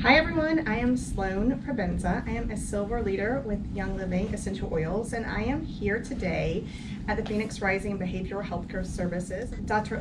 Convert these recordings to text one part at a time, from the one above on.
Hi everyone, I am Sloan Provenza. I am a silver leader with Young Living Essential Oils, and I am here today at the Phoenix Rising Behavioral Healthcare Services. Dr.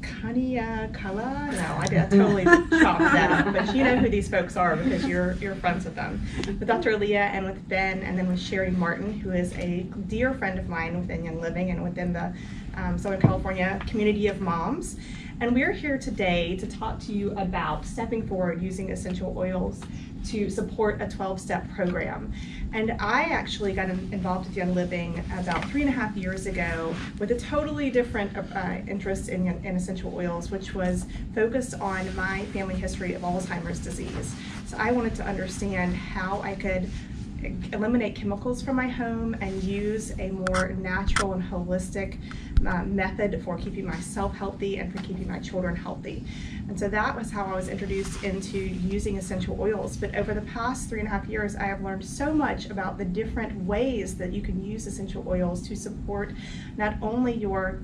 Kaneaiakala. No, I totally chopped that, but you know who these folks are because you're friends with them. With Dr. Aaliyah and with Ben, and then with Sherry Martin, who is a dear friend of mine within Young Living and within the Southern California community of moms. And we're here today to talk to you about stepping forward using essential oils to support a 12-step program. And I actually got involved with Young Living about 3.5 years ago with a totally different interest in essential oils, which was focused on my family history of Alzheimer's disease. So I wanted to understand how I could eliminate chemicals from my home and use a more natural and holistic method for keeping myself healthy and for keeping my children healthy. And so that was how I was introduced into using essential oils. But over the past 3.5 years, I have learned so much about the different ways that you can use essential oils to support not only your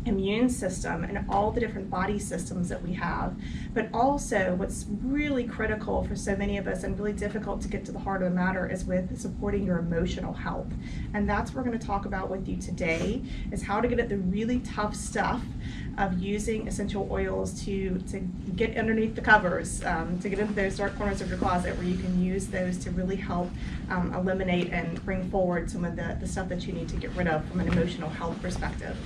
immune system and all the different body systems that we have, but also what's really critical for so many of us and really difficult to get to the heart of the matter is with supporting your emotional health. And that's what we're going to talk about with you today, is how to get at the really tough stuff of using essential oils to get underneath the covers, to get into those dark corners of your closet where you can use those to really help eliminate and bring forward some of the stuff that you need to get rid of from an emotional health perspective.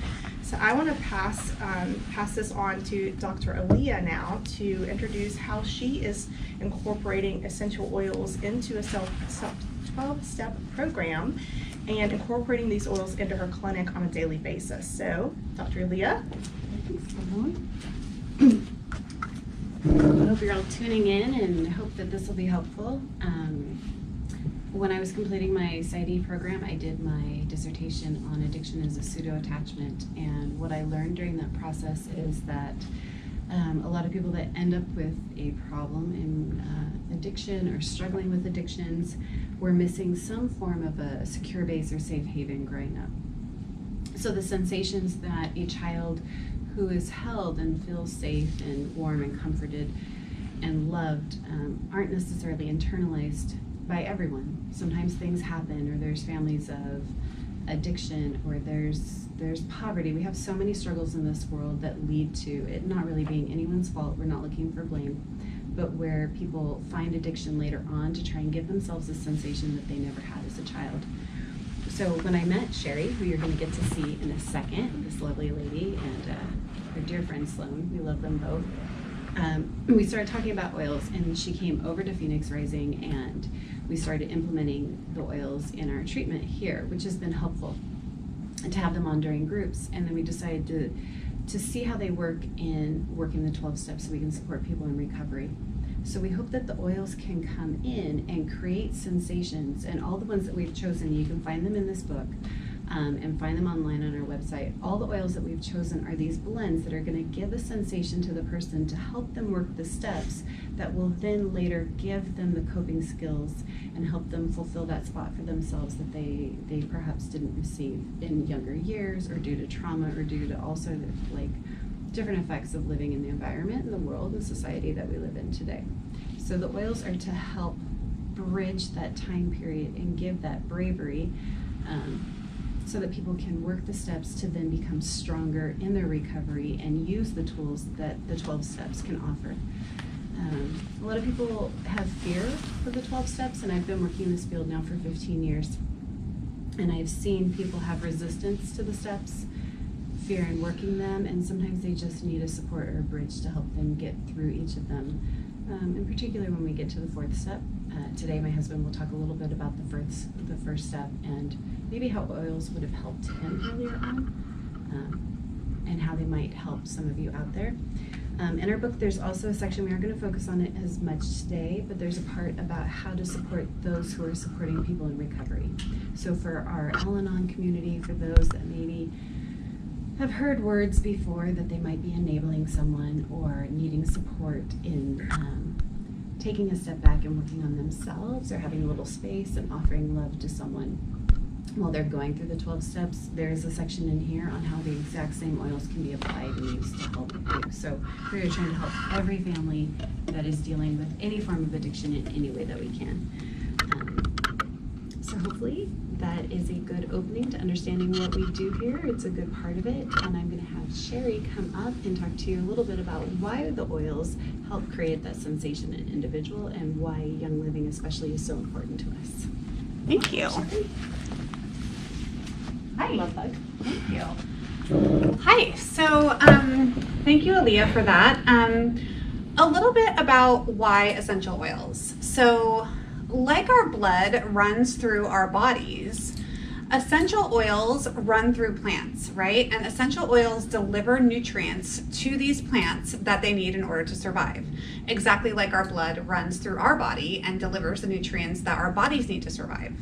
So I want to pass this on to Dr. Aaliyah now to introduce how she is incorporating essential oils into a 12-step program and incorporating these oils into her clinic on a daily basis. So, Dr. Aaliyah. I hope you're all tuning in and hope that this will be helpful. When I was completing my PsyD program, I did my dissertation on addiction as a pseudo-attachment, and what I learned during that process is that a lot of people that end up with a problem in addiction or struggling with addictions were missing some form of a secure base or safe haven growing up. So the sensations that a child who is held and feels safe and warm and comforted and loved aren't necessarily internalized by everyone. Sometimes things happen, or there's families of addiction, or there's poverty. We have so many struggles in this world that lead to it not really being anyone's fault. We're not looking for blame, but where people find addiction later on to try and give themselves a sensation that they never had as a child. So when I met Sherry, who you're going to get to see in a second, this lovely lady, and her dear friend Sloan, we love them both, we started talking about oils, and she came over to Phoenix Rising, and we started implementing the oils in our treatment here, which has been helpful, and to have them on during groups. And then we decided to see how they work in the 12 steps so we can support people in recovery. So we hope that the oils can come in and create sensations, and all the ones that we've chosen, you can find them in this book and find them online on our website. All the oils that we've chosen are these blends that are going to give a sensation to the person to help them work the steps that will then later give them the coping skills and help them fulfill that spot for themselves that they perhaps didn't receive in younger years, or due to trauma, or due to all sorts of different effects of living in the environment and the world and society that we live in today. So the oils are to help bridge that time period and give that bravery so that people can work the steps to then become stronger in their recovery and use the tools that the 12 steps can offer. A lot of people have fear of the 12 steps, and I've been working in this field now for 15 years, and I've seen people have resistance to the steps, fear in working them, and sometimes they just need a support or a bridge to help them get through each of them. In particular, when we get to the 4th step, today my husband will talk a little bit about the first step and maybe how oils would have helped him earlier on, and how they might help some of you out there. In our book, there's also a section, we aren't going to focus on it as much today, but there's a part about how to support those who are supporting people in recovery. So for our Al-Anon community, for those that maybe have heard words before that they might be enabling someone or needing support in taking a step back and working on themselves, or having a little space and offering love to someone while they're going through the 12 steps, there's a section in here on how the exact same oils can be applied and used to help you. So we're trying to help every family that is dealing with any form of addiction in any way that we can. So hopefully that is a good opening to understanding what we do here. It's a good part of it. And I'm going to have Sherry come up and talk to you a little bit about why the oils help create that sensation in an individual and why Young Living especially is so important to us. Thank you. Sherry. Hi. Love hug. Thank you. Hi. So thank you, Aaliyah, for that. A little bit about why essential oils. So like our blood runs through our bodies, essential oils run through plants, right? And essential oils deliver nutrients to these plants that they need in order to survive. Exactly like our blood runs through our body and delivers the nutrients that our bodies need to survive.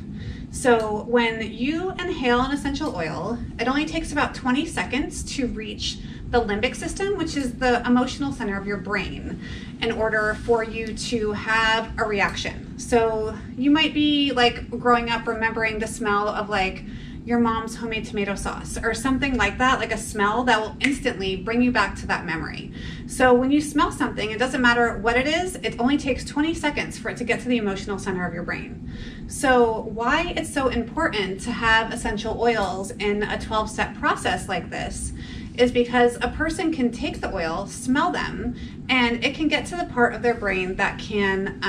So when you inhale an essential oil, it only takes about 20 seconds to reach the limbic system, which is the emotional center of your brain, in order for you to have a reaction. So you might be like growing up remembering the smell of like your mom's homemade tomato sauce or something like that, like a smell that will instantly bring you back to that memory. So when you smell something, it doesn't matter what it is, it only takes 20 seconds for it to get to the emotional center of your brain. So why it's so important to have essential oils in a 12-step process like this is because a person can take the oil, smell them, and it can get to the part of their brain that can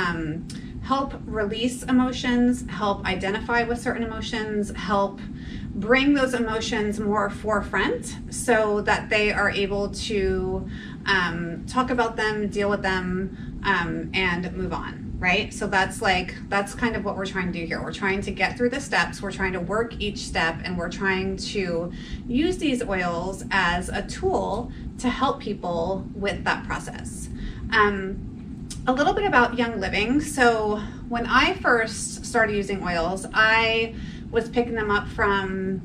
help release emotions, help identify with certain emotions, help bring those emotions more forefront so that they are able to talk about them, deal with them, and move on, right? So that's kind of what we're trying to do here. We're trying to get through the steps, we're trying to work each step, and we're trying to use these oils as a tool to help people with that process. A little bit about Young Living. So when I first started using oils, I was picking them up from,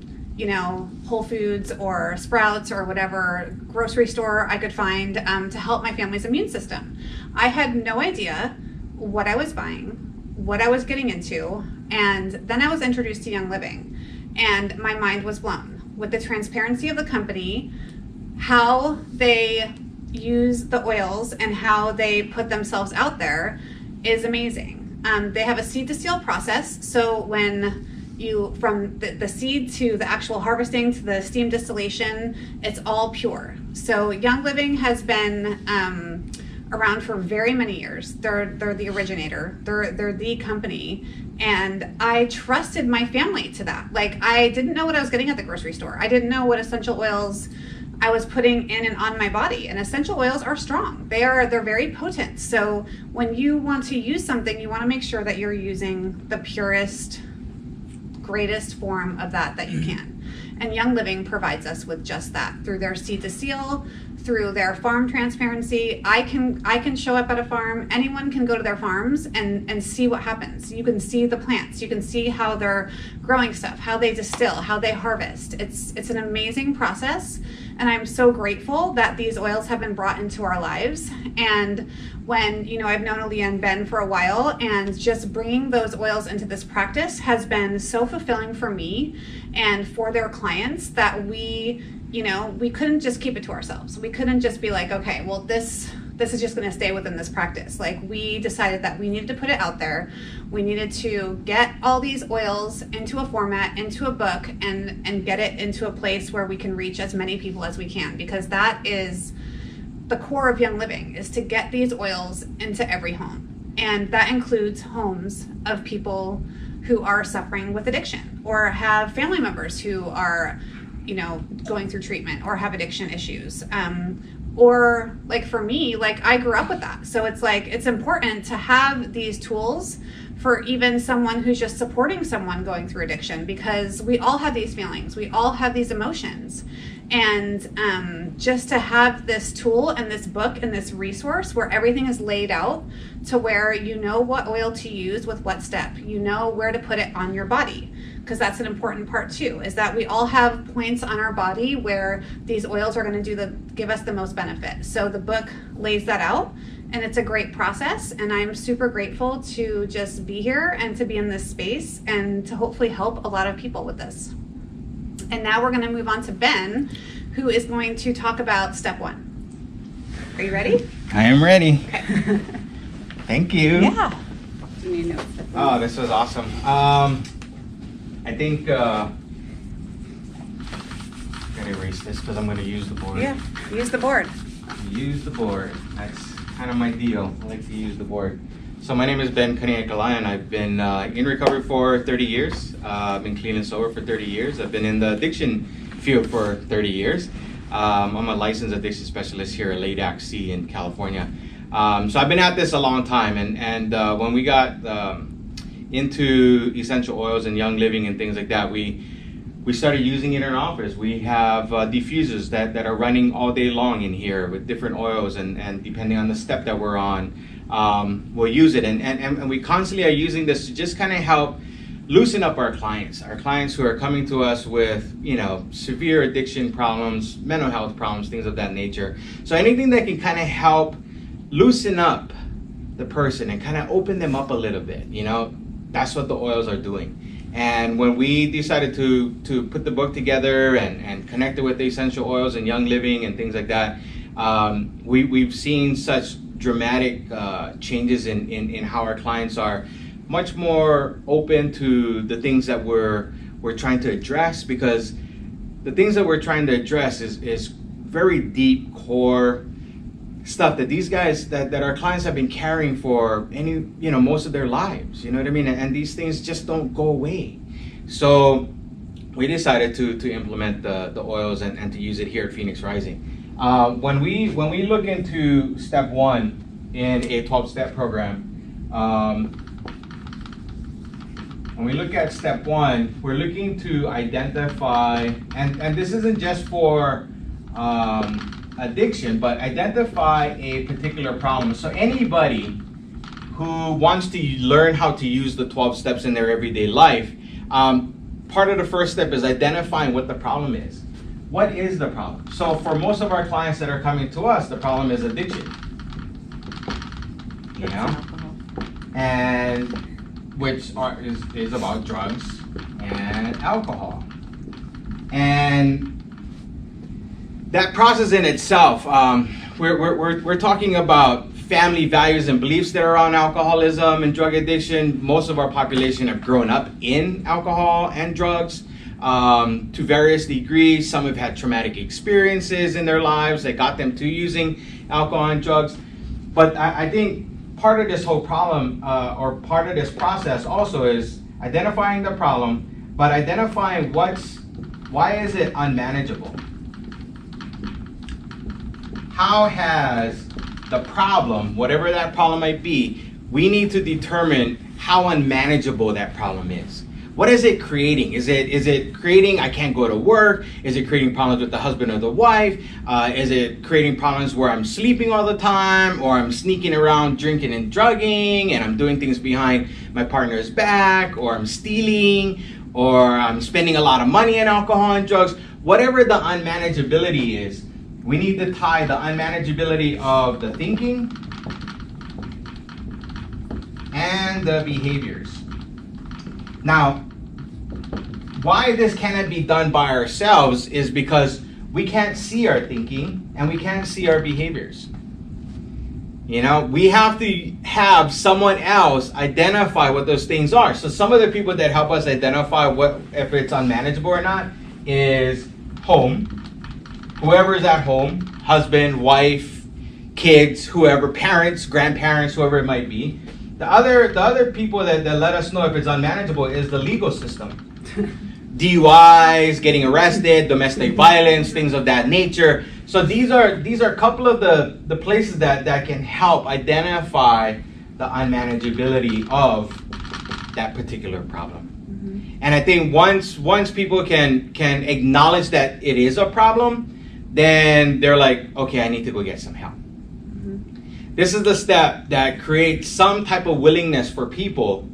Whole Foods or Sprouts or whatever grocery store I could find to help my family's immune system. I had no idea what I was buying, what I was getting into, and then I was introduced to Young Living, and my mind was blown with the transparency of the company, how they use the oils and how they put themselves out there is amazing. They have a seed to seal process, so when you, from the seed to the actual harvesting to the steam distillation, it's all pure. So Young Living has been around for very many years. They're the originator, they're the company, and I trusted my family to that. Like, I didn't know what I was getting at the grocery store. I didn't know what essential oils I was putting in and on my body, and essential oils are strong. They're very potent. So when you want to use something, you want to make sure that you're using the purest, greatest form of that you can. And Young Living provides us with just that through their seed to seal, through their farm transparency. I can show up at a farm. Anyone can go to their farms and see what happens. You can see the plants. You can see how they're growing stuff, how they distill, how they harvest. It's an amazing process, and I'm so grateful that these oils have been brought into our lives. And when, I've known Aaliyah and Ben for a while, and just bringing those oils into this practice has been so fulfilling for me and for their clients that we couldn't just keep it to ourselves. We couldn't just be like, okay, well, this is just going to stay within this practice. Like, we decided that we needed to put it out there. We needed to get all these oils into a format, into a book, and get it into a place where we can reach as many people as we can, because that is the core of Young Living, is to get these oils into every home. And that includes homes of people who are suffering with addiction or have family members who are going through treatment or have addiction issues. Or like for me, like I grew up with that. So it's like, it's important to have these tools for even someone who's just supporting someone going through addiction, because we all have these feelings, we all have these emotions. And just to have this tool and this book and this resource where everything is laid out to where you know what oil to use with what step, you know where to put it on your body. Because that's an important part too, is that we all have points on our body where these oils are going to give us the most benefit. So the book lays that out, and it's a great process, and I'm super grateful to just be here and to be in this space and to hopefully help a lot of people with this. And now we're going to move on to Ben, who is going to talk about step 1. Are you ready? I am ready. Okay. Thank you. Yeah. Do you need notes? Oh, this was awesome. I think I'm gonna erase this because I'm gonna use the board. Yeah. Use the board. Use the board. That's kind of my deal. I like to use the board. So my name is Kaneaiakala, and I've been in recovery for 30 years. I've been clean and sober for 30 years. I've been in the addiction field for 30 years. I'm a licensed addiction specialist here at LADAC C in California. So I've been at this a long time, and when we got into essential oils and young living and things like that, we started using it in our office. We have diffusers that are running all day long in here with different oils, and depending on the step that we're on, we'll use it. And we constantly are using this to just kind of help loosen up our clients who are coming to us with, you know, severe addiction problems, mental health problems, things of that nature. So anything that can kind of help loosen up the person and kind of open them up a little bit, you know, that's what the oils are doing. And when we decided to put the book together and connect it with the essential oils and young living and things like that, we've seen such dramatic changes in how our clients are much more open to the things that we're trying to address, because the things that we're trying to address is very deep core stuff that these guys that our clients have been carrying for most of their lives, you know what I mean? And these things just don't go away. So we decided to implement the oils and to use it here at Phoenix Rising. When we look into step 1 in a 12-step program, when we look at step 1, we're looking to identify, and this isn't just for addiction, but identify a particular problem. So anybody who wants to learn how to use the 12 steps in their everyday life, part of the first step is identifying what the problem is. What is the problem? So for most of our clients that are coming to us, the problem is addiction. You know? And which is about drugs and alcohol. And that process in itself, we're talking about family values and beliefs that are around alcoholism and drug addiction. Most of our population have grown up in alcohol and drugs to various degrees. Some have had traumatic experiences in their lives that got them to using alcohol and drugs. But I think part of this whole problem, or part of this process also, is identifying the problem, but identifying why is it unmanageable? How has the problem, whatever that problem might be, we need to determine how unmanageable that problem is. What is it creating? Is it creating I can't go to work? Is it creating problems with the husband or the wife? Is it creating problems where I'm sleeping all the time, or I'm sneaking around drinking and drugging, and I'm doing things behind my partner's back, or I'm stealing, or I'm spending a lot of money on alcohol and drugs? Whatever the unmanageability is, we need to tie the unmanageability of the thinking and the behaviors. Now, why this cannot be done by ourselves is because we can't see our thinking and we can't see our behaviors. You know, we have to have someone else identify what those things are. So some of the people that help us identify if it's unmanageable or not is home. Whoever is at home, husband, wife, kids, whoever, parents, grandparents, whoever it might be. The other people that let us know if it's unmanageable is the legal system. DUIs, getting arrested, domestic violence, things of that nature. So these are a couple of the places that can help identify the unmanageability of that particular problem. Mm-hmm. And I think once people can acknowledge that it is a problem, then they're like, okay, I need to go get some help. Mm-hmm. This is the step that creates some type of willingness for people.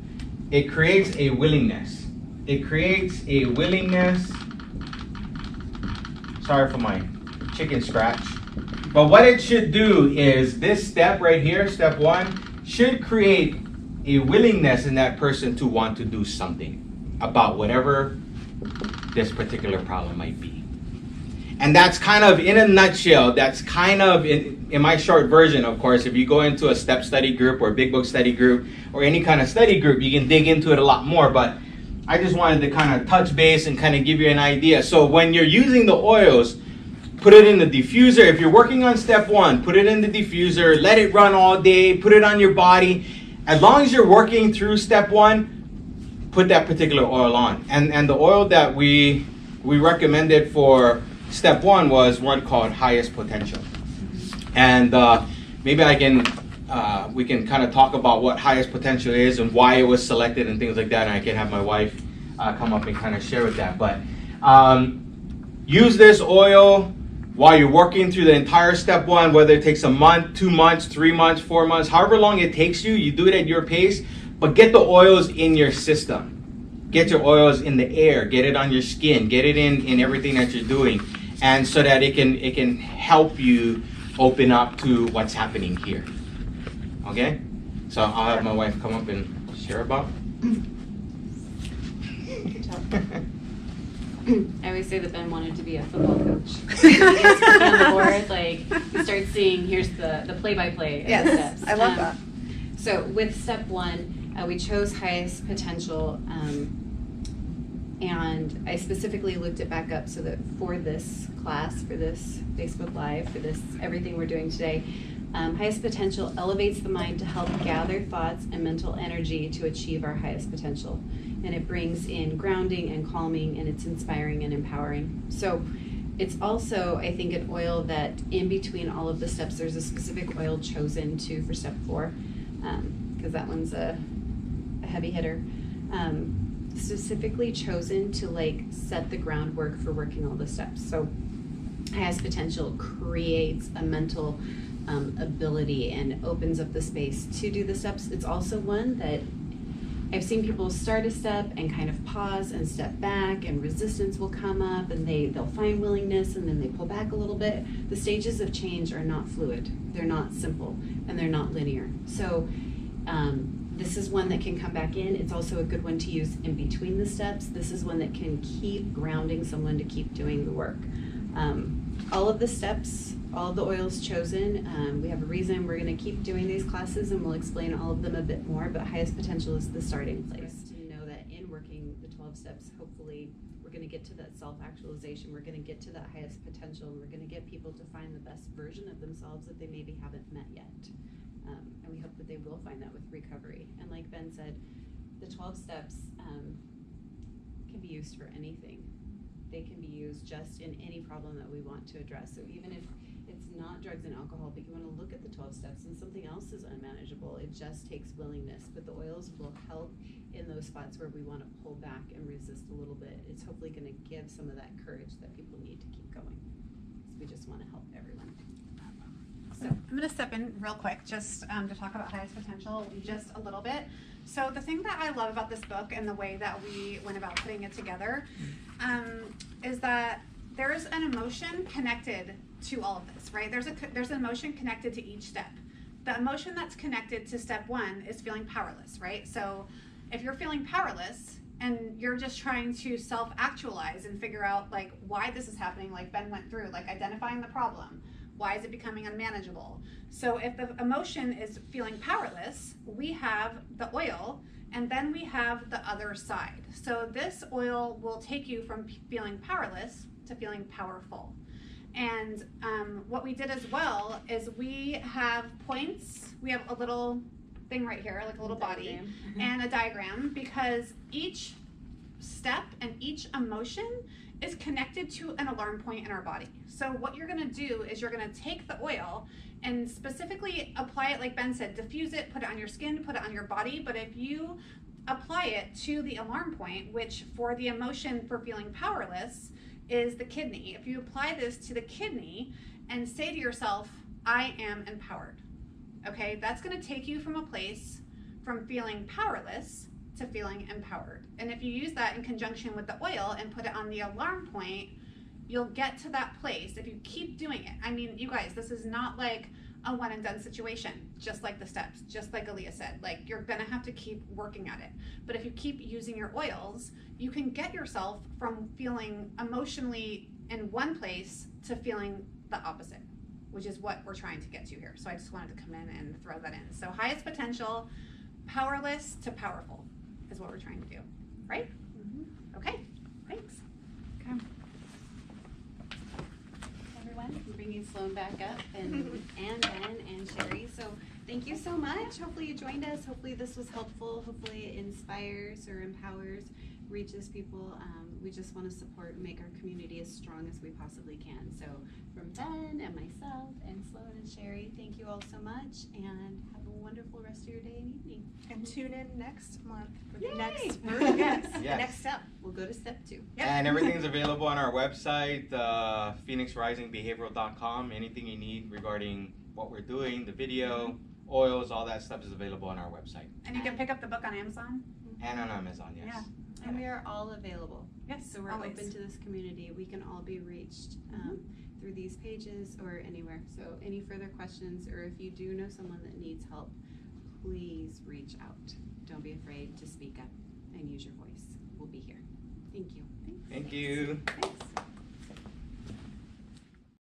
It creates a willingness. It creates a willingness. Sorry for my chicken scratch. But what it should do is this step right here, step 1, should create a willingness in that person to want to do something about whatever this particular problem might be. And that's kind of, in a nutshell, that's kind of, in my short version, of course, if you go into a step study group or a big book study group or any kind of study group, you can dig into it a lot more. But I just wanted to kind of touch base and kind of give you an idea. So when you're using the oils, put it in the diffuser. If you're working on step 1, put it in the diffuser, let it run all day, put it on your body. As long as you're working through step 1, put that particular oil on. And the oil that we recommended for step 1 was one called Highest Potential. And maybe we can kind of talk about what Highest Potential is and why it was selected and things like that, and I can have my wife come up and kind of share with that. But use this oil while you're working through the entire step 1, whether it takes a month, 2 months, 3 months, 4 months, however long it takes you, you do it at your pace, but get the oils in your system. Get your oils in the air, get it on your skin, get it in everything that you're doing, and so that it can help you open up to what's happening here. Okay? So I'll have my wife come up and share about. Good job. I always say that Ben wanted to be a football coach. He gets on the board, like, you start seeing, here's the play-by-play of the steps. I love that. So with step 1, we chose Highest Potential, and I specifically looked it back up so that for this class, for this Facebook Live, for this everything we're doing today, Highest Potential elevates the mind to help gather thoughts and mental energy to achieve our highest potential. And it brings in grounding and calming, and it's inspiring and empowering. So it's also, I think, an oil that in between all of the steps, there's a specific oil chosen too for step 4, because that one's a heavy hitter. Specifically chosen to like set the groundwork for working all the steps. So Highest Potential creates a mental ability and opens up the space to do the steps. It's also one that I've seen people start a step and kind of pause and step back, and resistance will come up, and they'll find willingness, and then they pull back a little bit. The stages of change are not fluid, they're not simple, and they're not linear. So this is one that can come back in. It's also a good one to use in between the steps. This is one that can keep grounding someone to keep doing the work. All of the steps, all of the oils chosen, we have a reason we're going to keep doing these classes, and we'll explain all of them a bit more, but Highest Potential is the starting place. To know that in working the 12 steps, hopefully we're going to get to that self-actualization, we're going to get to that highest potential, and we're going to get people to find the best version of themselves that they maybe haven't met yet. And we hope that they will find that with recovery. And like Ben said, the 12 steps can be used for anything. They can be used just in any problem that we want to address. So even if it's not drugs and alcohol, but you want to look at the 12 steps and something else is unmanageable, it just takes willingness. But the oils will help in those spots where we want to pull back and resist a little bit. It's hopefully going to give some of that courage that people need to keep going. So we just want to help everyone. So I'm going to step in real quick just to talk about Highest Potential just a little bit. So the thing that I love about this book and the way that we went about putting it together is that there's an emotion connected to all of this, right? There's an emotion connected to each step. The emotion that's connected to step 1 is feeling powerless, right? So if you're feeling powerless and you're just trying to self-actualize and figure out like why this is happening, like Ben went through, like identifying the problem, why is it becoming unmanageable? So if the emotion is feeling powerless, we have the oil, and then we have the other side. So this oil will take you from feeling powerless to feeling powerful. And what we did as well is we have points. We have a little thing right here, like a little body and a diagram, because each step and each emotion is connected to an alarm point in our body. So what you're gonna do is you're gonna take the oil and specifically apply it, like Ben said, diffuse it, put it on your skin, put it on your body. But if you apply it to the alarm point, which for the emotion for feeling powerless is the kidney, if you apply this to the kidney and say to yourself, I am empowered, okay, that's gonna take you from a place from feeling powerless to feeling empowered. And if you use that in conjunction with the oil and put it on the alarm point, you'll get to that place if you keep doing it. I mean, you guys, this is not like a one and done situation, just like the steps, just like Aaliyah said. Like, you're gonna have to keep working at it. But if you keep using your oils, you can get yourself from feeling emotionally in one place to feeling the opposite, which is what we're trying to get to here. So I just wanted to come in and throw that in. So highest potential, powerless to powerful is what we're trying to do, right? Mm-hmm. Okay, thanks. Okay. Everyone, I'm bringing Sloan back up, and Ben and Sherry. So thank you so much. Hopefully you joined us. Hopefully this was helpful. Hopefully it inspires or empowers, reaches people. We just want to support and make our community as strong as we possibly can. So from Ben and myself and Sloan and Sherry, thank you all so much, and have a wonderful rest of your day and evening. And tune in next month for the Yay! next version. Yes, the Yes. next step. We'll go to step 2. Yep. And everything's available on our website, phoenixrisingbehavioral.com. Anything you need regarding what we're doing, the video, oils, all that stuff is available on our website. And you can pick up the book on Amazon. And on Amazon, yes. Yeah. And we are all available. Yes, So we're always. open to this community. We can all be reached through these pages or anywhere. So any further questions, or if you do know someone that needs help, please reach out. Don't be afraid to speak up and use your voice. We'll be here. Thank you. Thank you. Thanks.